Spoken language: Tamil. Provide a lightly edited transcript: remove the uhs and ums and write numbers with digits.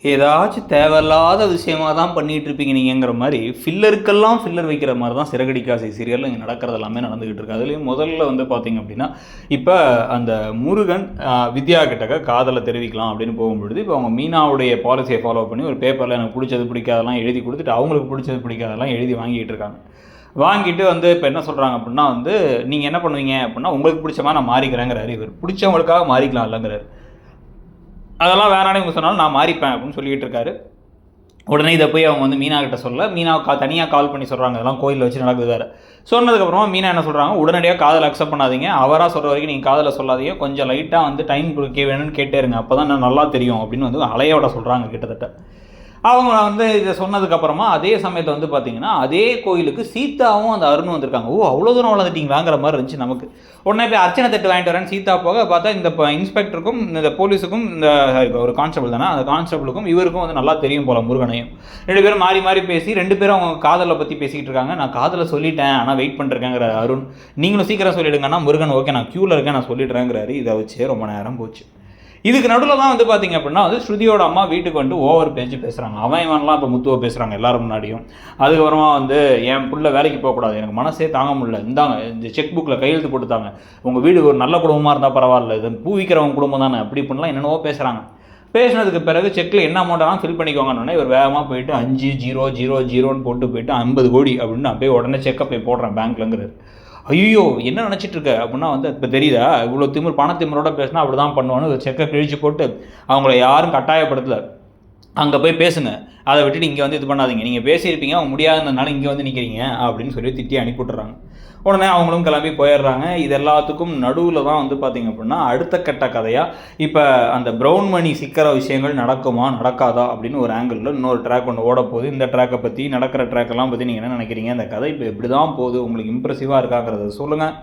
ஏதாச்சும் தேவையில்லாத விஷயமா தான் பண்ணிகிட்டு இருப்பீங்க நீங்கிற மாதிரி ஃபில்லருக்கெல்லாம் ஃபில்லர் வைக்கிற மாதிரி தான் சிறகடிக்காசை சீரியலில் இங்கே நடக்கிறது எல்லாமே நடந்துக்கிட்டு இருக்கு. அதுலேயும் முதல்ல வந்து பார்த்திங்க அப்படின்னா இப்போ அந்த முருகன் வித்யா கிட்டக்க காதலை தெரிவிக்கலாம் அப்படின்னு போகும்பொழுது இப்போ அவங்க மீனாவுடைய பாலிசியை ஃபாலோ பண்ணி ஒரு பேப்பரில் எனக்கு பிடிச்சது பிடிக்காதெல்லாம் எழுதி கொடுத்துட்டு அவங்களுக்கு பிடிச்சது பிடிக்காதெல்லாம் எழுதி வாங்கிட்டு இருக்காங்க. வாங்கிட்டு வந்து இப்போ என்ன சொல்கிறாங்க அப்படின்னா வந்து நீங்கள் என்ன பண்ணுவீங்க அப்படின்னா உங்களுக்கு பிடிச்ச மாதிரி நான் மாறிக்கிறேங்கிறாரு. இவர் பிடிச்சவங்களுக்காக மாறிக்கலாம் இல்லைங்கிறாரு. அதெல்லாம் வேணான்னு இவங்க சொன்னாலும் நான் மாறிப்பேன் அப்படின்னு சொல்லிகிட்டு இருக்காரு. உடனே இதை போய் அவங்க வந்து மீனா கிட்ட சொல்ல, மீனா தனியாக கால் பண்ணி சொல்கிறாங்க இதெல்லாம் கோயிலில் வச்சு நடக்குது வேறு. சொன்னதுக்கப்புறமா மீனா என்ன சொல்கிறாங்க, உடனடியாக காதலை அக்செப்ட் பண்ணாதீங்க, அவராக சொல்கிற வரைக்கும் நீங்கள் காதலை சொல்லாதீங்க, கொஞ்சம் லைட்டாக வந்து டைம் வேணும்னு கேட்டே இருங்க, அப்போ தான் நல்லா தெரியும் அப்படின்னு வந்து அலையோட சொல்கிறாங்க கிட்டத்தட்ட. அவங்க வந்து இதை சொன்னதுக்கப்புறமா அதே சமயத்தில் வந்து பார்த்திங்கன்னா அதே கோயிலுக்கு சீதாவும் அந்த அருணும் வந்திருக்காங்க. ஓ அவ்வளோ தூரம் வளர்ந்துட்டீங்களாங்கிற மாதிரி இருந்துச்சு நமக்கு. உடனே போய் அர்ச்சனை தட்டு வாங்கிட்டு வரேன்னு சீதா போக பார்த்தா இந்த இன்ஸ்பெக்டருக்கும் இந்த போலீஸுக்கும் இந்த ஒரு கான்ஸ்டபிள் தானே, அந்த கான்ஸ்டபிளுக்கும் இவருக்கும் வந்து நல்லா தெரியும் போல முருகனையும். 2 பேரும் மாறி மாறி பேசி 2 பேரும் அவங்க காதலை பற்றி பேசிக்கிட்டு இருக்காங்க. நான் காதலை சொல்லிட்டேன் ஆனால் வெயிட் பண்ணிருக்கேங்கிற அருண். நீங்களும் சீக்கிரம் சொல்லிவிடுங்கன்னா முருகன் ஓகே நான் க்யூவில் இருக்கேன் நான் சொல்லிடுறேங்கிறாரு. இதை வச்சே ரொம்ப நேரம் போச்சு. இதுக்கு நடுவில் தான் வந்து பார்த்திங்க அப்படின்னா வந்து ஸ்ருதியோட அம்மா வீட்டுக்கு வந்து ஓவர் பேசுகிறாங்க. இவன்லாம் இப்போ முத்துவை பேசுகிறாங்க எல்லாரும் முன்னாடியும். அதுக்கப்புறமா வந்து என் பிள்ளை வேலைக்கு போகக்கூடாது, எனக்கு மனசே தாங்க முடியல, இந்தாங்க இந்த செக் புக்கில் கையெழுத்து போட்டுத்தாங்க, உங்கள் வீடு ஒரு நல்ல குடும்பமாக இருந்தால் பரவாயில்ல, இது பூ விற்கிறவங்க குடும்பம் தானே, அப்படி இப்படிலாம் என்னென்னவோ பேசுகிறாங்க. பேசினதுக்கு பிறகு செக்கில் என்ன அமௌண்ட்டெல்லாம் ஃபில் பண்ணிக்கோங்கன்னு இவர் வேகமாக போயிட்டு 5000 போட்டு போயிட்டு 50 கோடி அப்படின்னு நான் போய் உடனே செக்கப் போய் போடுறேன் பேங்க்லங்கிறாரு. ஐயோ என்ன நினச்சிட்டு இருக்க அப்படின்னா வந்து இப்போ தெரியுதா இவ்வளோ பணத்திமிரோட பேசினா அப்படி தான் பண்ணுவான்னு ஒரு செக்கை கிழிச்சு போட்டு அவங்கள யாரும் கட்டாயப்படுத்தலை, அங்கே போய் பேசுங்க, அதை விட்டுட்டு இங்கே வந்து இது பண்ணாதீங்க, நீங்கள் பேசியிருப்பீங்க அவங்க முடியாததுனால இங்கே வந்து நிற்கிறீங்க அப்படின்னு சொல்லி திட்டி அனுப்பிவிட்டுறாங்க. உடனே அவங்களும் கிளம்பி போயிடுறாங்க. இது எல்லாத்துக்கும் நடுவில் தான் வந்து பார்த்திங்க அப்படின்னா அடுத்த கட்ட கதையாக இப்போ அந்த ப்ரௌன் மணி சிக்கிற விஷயங்கள் நடக்குமா நடக்காதா அப்படின்னு ஒரு ஆங்கிளில் இன்னொரு ட்ராக் ஒன்று ஓட போகுது. இந்த ட்ராக்கை பற்றி நடக்கிற ட்ராக்கெல்லாம் பற்றி நீங்கள் என்ன நினைக்கிறீங்க, இந்த கதை இப்போ எப்படி தான் போகுது, உங்களுக்கு இம்ப்ரெசிவாக இருக்காங்கிறத சொல்லுங்கள்.